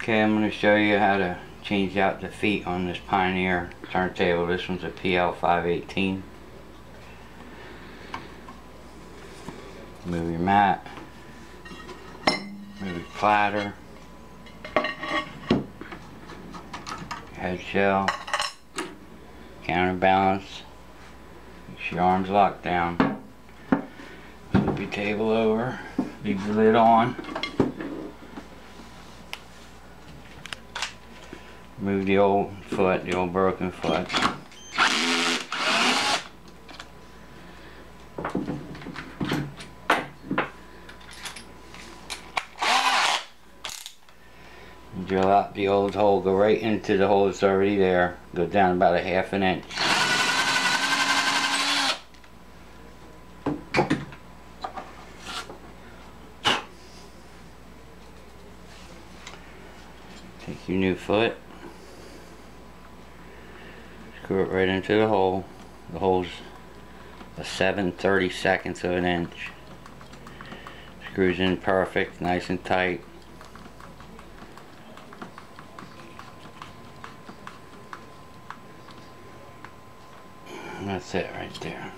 Okay, I'm going to show you how to change out the feet on this Pioneer turntable. This one's a PL518. Move your mat, move your platter, head shell, counterbalance, make sure your arms locked down, flip your table over, leave the lid on, move the old foot, the old broken foot. Drill out the old hole, go right into the hole that's already there, go down about a ½ inch. Take your new foot, screw it right into the hole. The hole's a 7/32 of an inch. Screws in perfect, nice and tight. That's it right there.